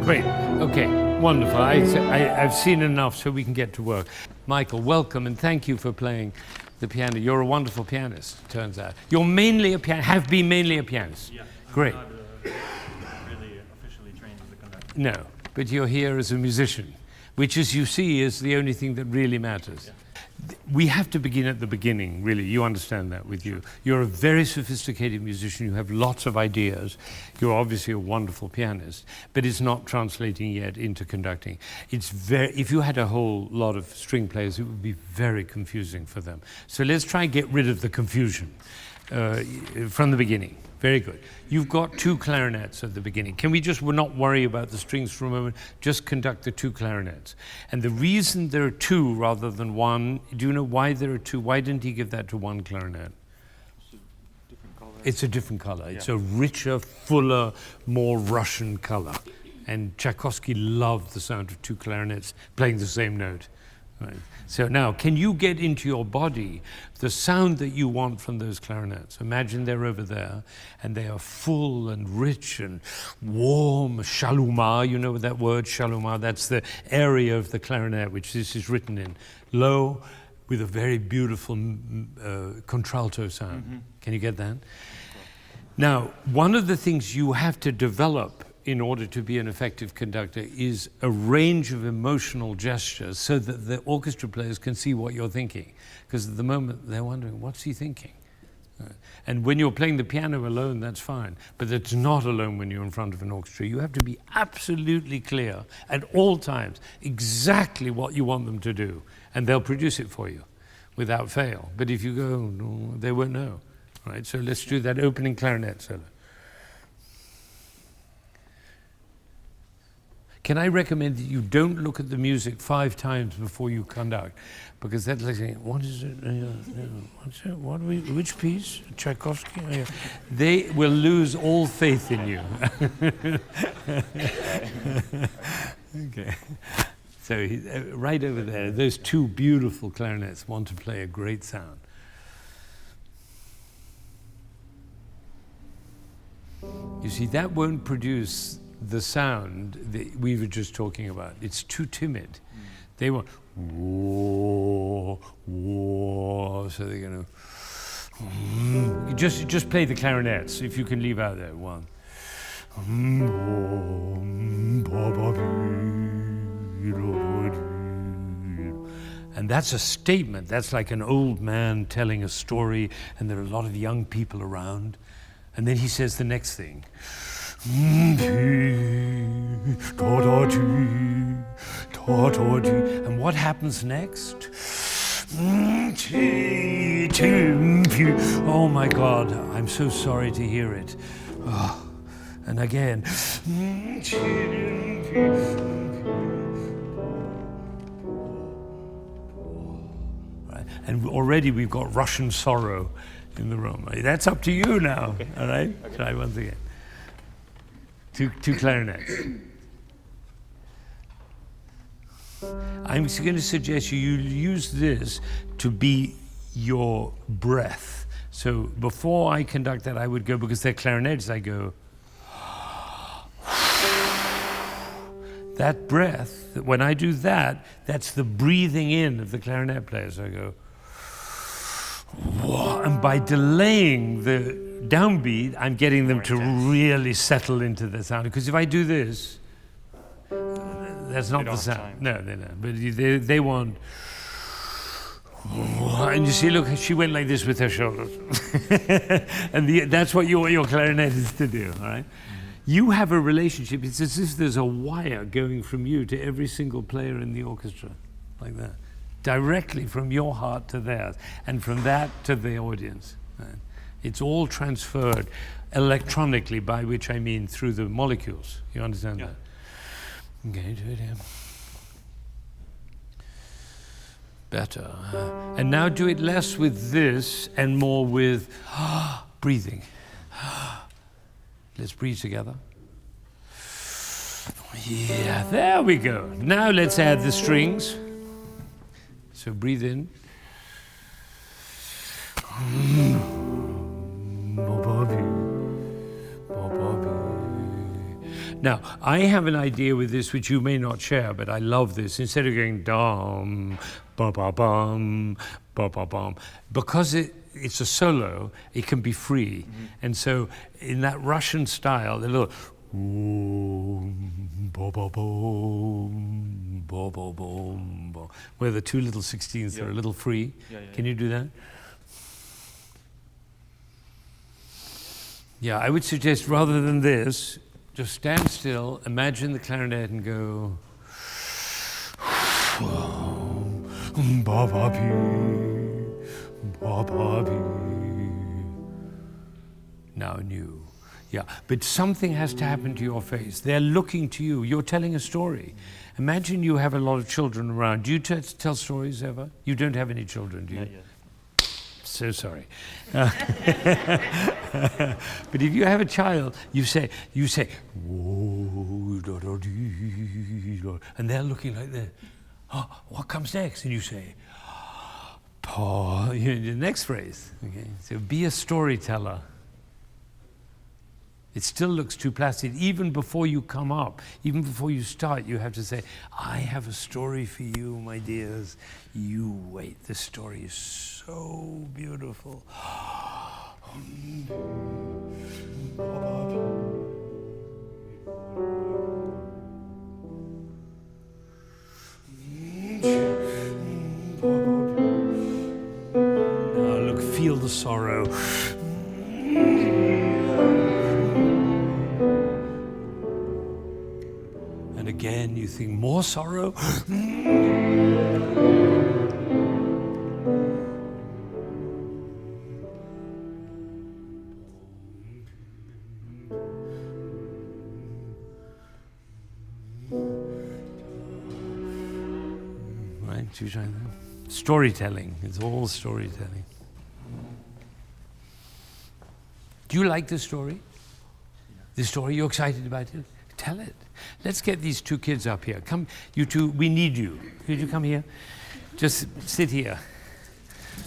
Great. Okay. Wonderful. I've seen enough so we can get to work. Michael, welcome and thank you for playing the piano. You're a wonderful pianist, it turns out. You're mainly a pianist, have been mainly a pianist. Yeah. Great. I'm not really officially trained as a conductor. No, but you're here as a musician, which, as you see, is the only thing that really matters. Yeah. We have to begin at the beginning, really. You understand that with you. You're a very sophisticated musician. You have lots of ideas. You're obviously a wonderful pianist, but it's not translating yet into conducting. If you had a whole lot of string players, it would be very confusing for them. So let's try and get rid of the confusion from the beginning. Very good. You've got two clarinets at the beginning. Can we just not worry about the strings for a moment? Just conduct the two clarinets. And the reason there are two rather than one, do you know why there are two? Why didn't he give that to one clarinet? It's a different color. It's a different color. Yeah. It's a richer, fuller, more Russian color. And Tchaikovsky loved the sound of two clarinets playing the same note. Right. So now, can you get into your body the sound that you want from those clarinets? Imagine they're over there, and they are full and rich and warm, shaluma, you know that word, shaluma? That's the area of the clarinet which this is written in. Low, with a very beautiful contralto sound. Mm-hmm. Can you get that? Now, one of the things you have to develop in order to be an effective conductor is a range of emotional gestures so that the orchestra players can see what you're thinking. Because at the moment they're wondering, what's he thinking? And when you're playing the piano alone, that's fine. But it's not alone when you're in front of an orchestra. You have to be absolutely clear at all times exactly what you want them to do. And they'll produce it for you without fail. But if you go, no, they won't know. Right? So let's do that opening clarinet solo. Can I recommend that you don't look at the music 5 times before you conduct? Because that's like saying, what is it? What's it? What are we, which piece? Tchaikovsky? They will lose all faith in you. Okay. So right over there, those 2 beautiful clarinets want to play a great sound. You see, that won't produce the sound that we were just talking about. It's too timid. They want whoa, whoa, so they're going to just play the clarinets if you can leave out that one. And that's a statement. That's like an old man telling a story, and there are a lot of young people around. And then he says the next thing. And what happens next? Oh my God, I'm so sorry to hear it. Oh. And again. Right. And already we've got Russian sorrow in the room. That's up to you now. Okay. All right? Okay. Try once again. 2 clarinets. I'm going to suggest you use this to be your breath. So before I conduct that, I would go, because they're clarinets, I go. That breath, when I do that, that's the breathing in of the clarinet players. I go. And by delaying the downbeat, I'm getting them to really settle into the sound. Because if I do this, that's not the sound. No, they don't. But they want. And you see, look, she went like this with her shoulders. And that's what your clarinet is to do, all right? You have a relationship. It's as if there's a wire going from you to every single player in the orchestra, like that. Directly from your heart to theirs, and from that to the audience. Right? It's all transferred electronically, by which I mean through the molecules. You understand that? Okay, do it here. Better. And now do it less with this and more with breathing. Let's breathe together. Yeah, there we go. Now let's add the strings. So breathe in. Now, I have an idea with this which you may not share, but I love this. Instead of going dum, ba ba bum, ba ba bum, because it's a solo, it can be free. And so in that Russian style, the little where the 2 little 16ths are a little free. Can you do that? Yeah, I would suggest rather than this, just stand still, imagine the clarinet and go. Now new. Yeah, but something has to happen to your face. They're looking to you. You're telling a story. Imagine you have a lot of children around. Do you tell stories ever? You don't have any children, do you? Not yet. So sorry. But if you have a child, you say, and they're looking like that. Oh, what comes next? And you say, the next phrase. Okay, so be a storyteller. It still looks too placid. Even before you come up, even before you start, you have to say, I have a story for you, my dears. You wait, this story is so beautiful. Now look, feel the sorrow. And again, you think more sorrow. Storytelling. It's all storytelling. Do you like the story? The story? You're excited about it? Tell it. Let's get these two kids up here. Come, you two, we need you. Could you come here? Just sit here.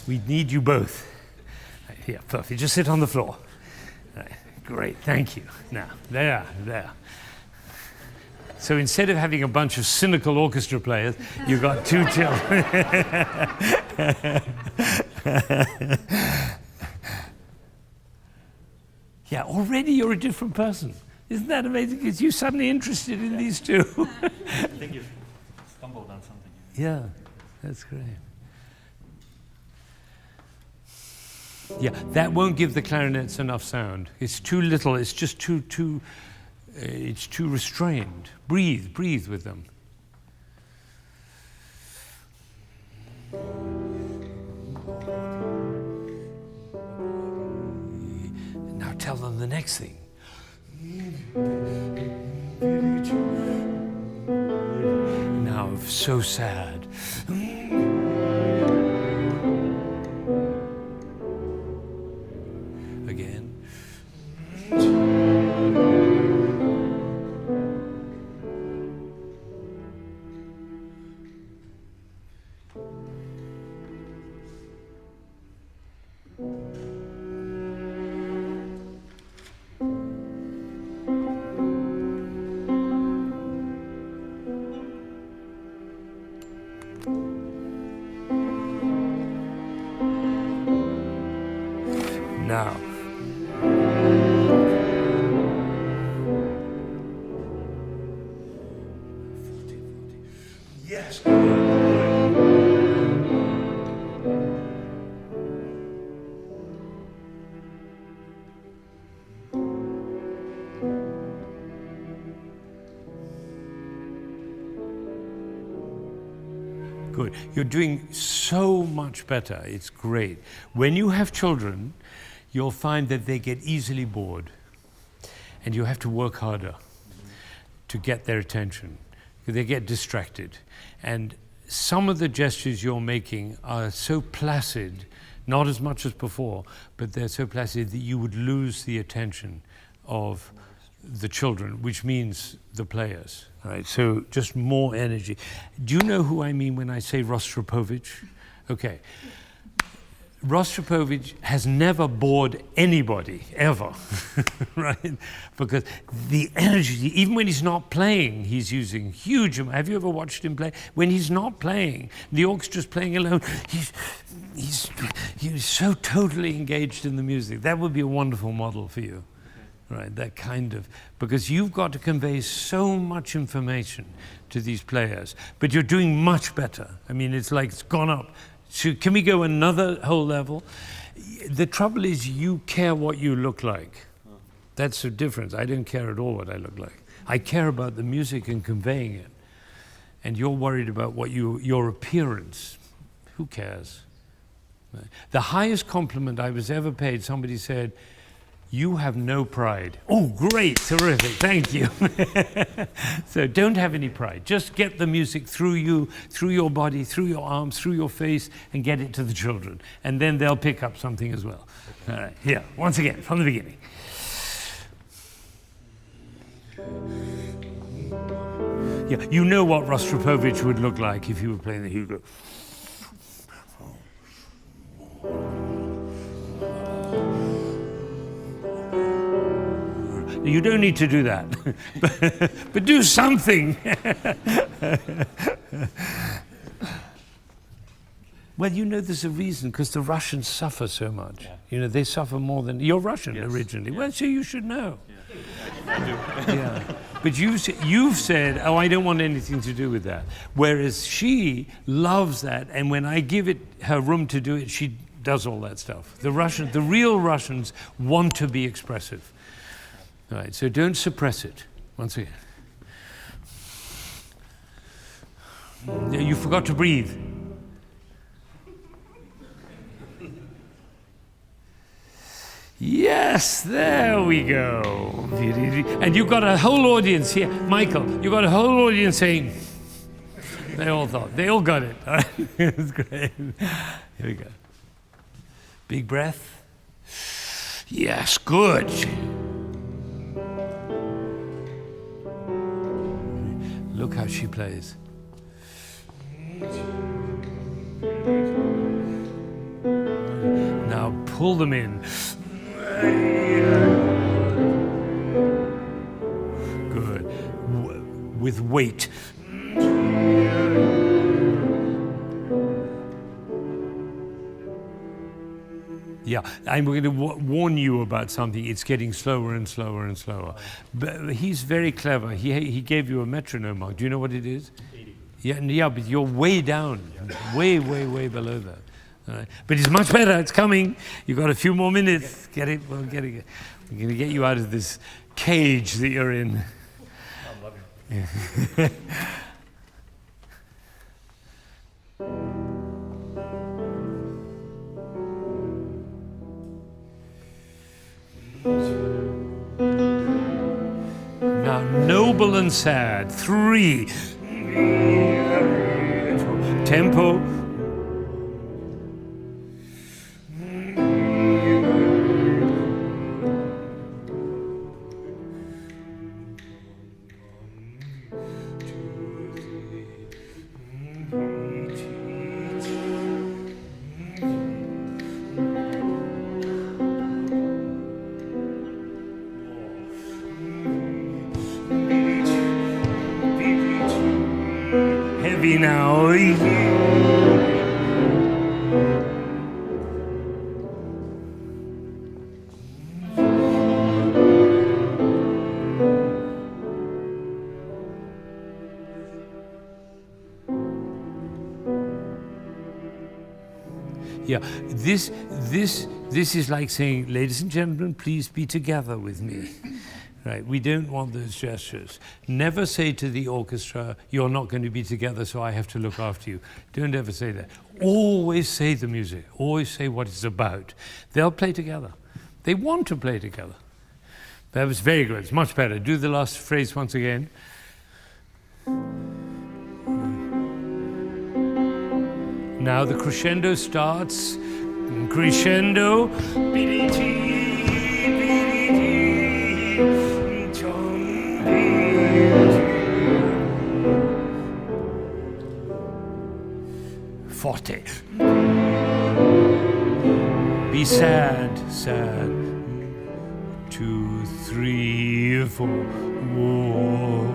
We need you both. Right, here, perfect. Just sit on the floor. Right, great, thank you. Now, there. So instead of having a bunch of cynical orchestra players, you've got two children. Yeah, already you're a different person. Isn't that amazing? Because you're suddenly interested in these two. I think you've stumbled on something. Yeah, that's great. Yeah, that won't give the clarinets enough sound. It's too little. It's just too restrained. Breathe with them. Now tell them the next thing. Now, so sad. Again. Now. Yes. Good. You're doing so much better. It's great. When you have children, you'll find that they get easily bored, and you have to work harder to get their attention. They get distracted, and some of the gestures you're making are so placid, not as much as before, but they're so placid that you would lose the attention of the children, which means the players. Right? So just more energy. Do you know who I mean when I say Rostropovich? Okay. Rostropovich has never bored anybody, ever, right? Because the energy, even when he's not playing, he's using huge amounts. Have you ever watched him play? When he's not playing, the orchestra's playing alone, he's so totally engaged in the music. That would be a wonderful model for you, right? That kind of, because you've got to convey so much information to these players, but you're doing much better. I mean, it's like it's gone up. So can we go another whole level? The trouble is you care what you look like. That's the difference. I don't care at all what I look like. I care about the music and conveying it. And you're worried about what your appearance. Who cares? The highest compliment I was ever paid, somebody said, "You have no pride." Oh, great, terrific, thank you. So don't have any pride. Just get the music through you, through your body, through your arms, through your face, and get it to the children. And then they'll pick up something as well. All right, here, once again, from the beginning. Yeah, you know what Rostropovich would look like if he were playing the Hugo. You don't need to do that, but do something. Well, you know, there's a reason, because the Russians suffer so much. Yeah. You know, they suffer more than... You're Russian originally. Yeah. Well, so you should know. Yeah. Yeah. But you've said, oh, I don't want anything to do with that. Whereas she loves that, and when I give it her room to do it, she does all that stuff. The real Russians want to be expressive. All right, so don't suppress it. Once again. You forgot to breathe. Yes, there we go. And you've got a whole audience here. Michael, you've got a whole audience saying, They all thought. They all got it. All right? It was great. Here we go. Big breath. Yes, good. Look how she plays. Now pull them in. Good. With weight. Yeah, I'm going to warn you about something. It's getting slower and slower and slower. But he's very clever. He gave you a metronome mark. Do you know what it is? 80. Yeah, but you're way down, way below that. But it's much better. It's coming. You've got a few more minutes. Get it. We're going to get you out of this cage that you're in. I'm loving it. Now, noble and sad. 3. Tempo. Heavy now. Yeah, this is like saying, ladies and gentlemen, please be together with me. Right, we don't want those gestures. Never say to the orchestra, you're not going to be together, so I have to look after you. Don't ever say that. Always say the music. Always say what it's about. They'll play together. They want to play together. That was very good. It's much better. Do the last phrase once again. Now the crescendo starts. Crescendo. Forte. Be sad, sad. 2, 3, 4. Whoa.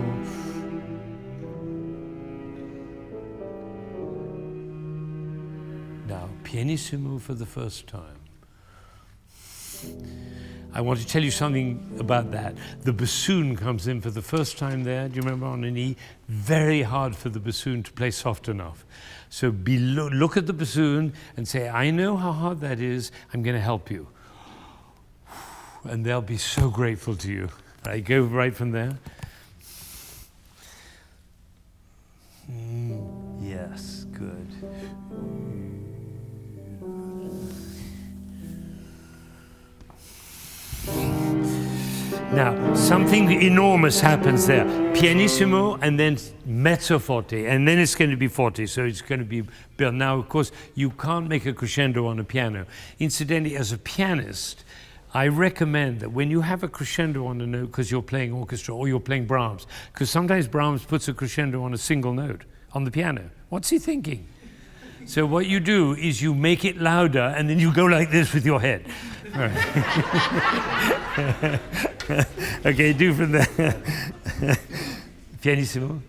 Now, pianissimo for the first time. I want to tell you something about that. The bassoon comes in for the first time there. Do you remember on an E? Very hard for the bassoon to play soft enough. So look at the bassoon and say, I know how hard that is. I'm going to help you. And they'll be so grateful to you. Right, go right from there. Yes, good. Now, something enormous happens there. Pianissimo and then mezzo forte, and then it's going to be forte, so it's going to be built. Now, of course, you can't make a crescendo on a piano. Incidentally, as a pianist, I recommend that when you have a crescendo on a note because you're playing orchestra or you're playing Brahms, because sometimes Brahms puts a crescendo on a single note on the piano. What's he thinking? So what you do is you make it louder and then you go like this with your head. All right. Okay, do from there. Pianissimo.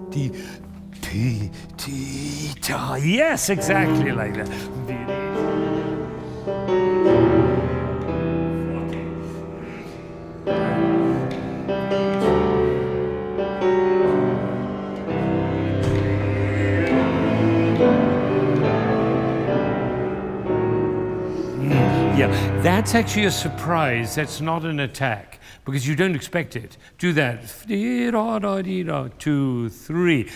Di, ti, ti, ta. Yes, exactly like that. Yeah, that's actually a surprise. That's not an attack because you don't expect it. Do that. 2, 3.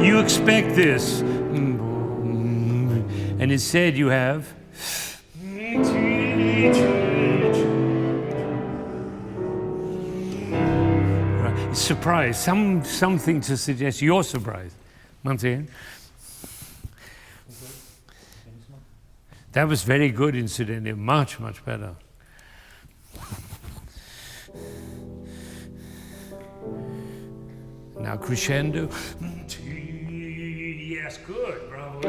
You expect this. And instead you have. surprised, something to suggest you're surprised. Once again. That was very good, incidentally, much, much better. Now crescendo. Yes, good, bravo.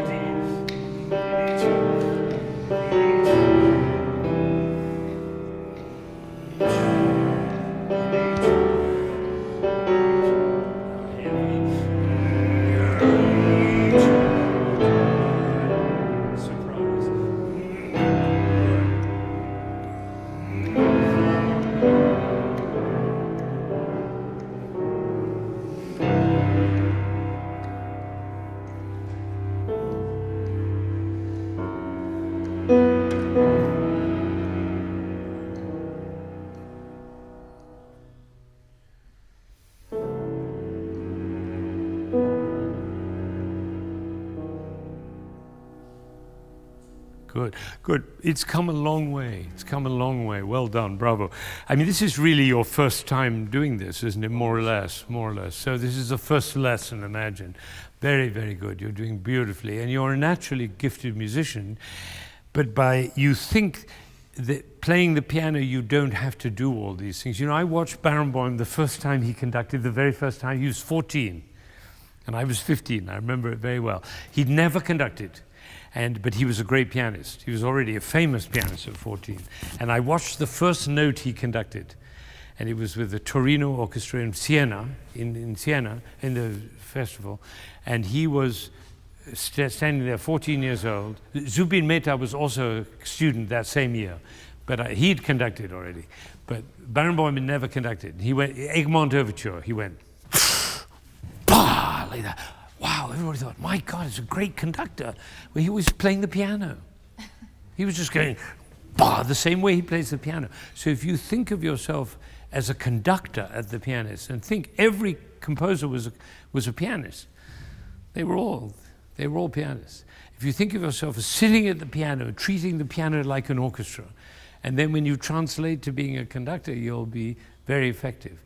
Good, good. It's come a long way. It's come a long way. Well done, bravo. I mean, this is really your first time doing this, isn't it? More or less, more or less. So this is the first lesson, imagine. Very, very good. You're doing beautifully. And you're a naturally gifted musician, but you think that playing the piano, you don't have to do all these things. You know, I watched Barenboim the first time he conducted, the very first time. He was 14, and I was 15. I remember it very well. He'd never conducted. But he was a great pianist. He was already a famous pianist at 14. And I watched the first note he conducted. And it was with the Torino Orchestra in Siena, in Siena, in the festival. And he was standing there, 14 years old. Zubin Mehta was also a student that same year. But he'd conducted already. But Barenboim had never conducted. He went, Egmont Overture, he went, bah, like that. Wow, everybody thought, my God, it's a great conductor. Well, he was playing the piano. He was just going, bah, the same way he plays the piano. So if you think of yourself as a conductor at the pianist, and think every composer was a pianist. They were all pianists. If you think of yourself as sitting at the piano, treating the piano like an orchestra, and then when you translate to being a conductor, you'll be very effective.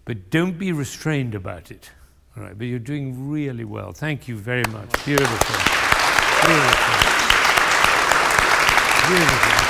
But don't be restrained about it. All right, but you're doing really well. Thank you very much. Beautiful. Beautiful. Beautiful.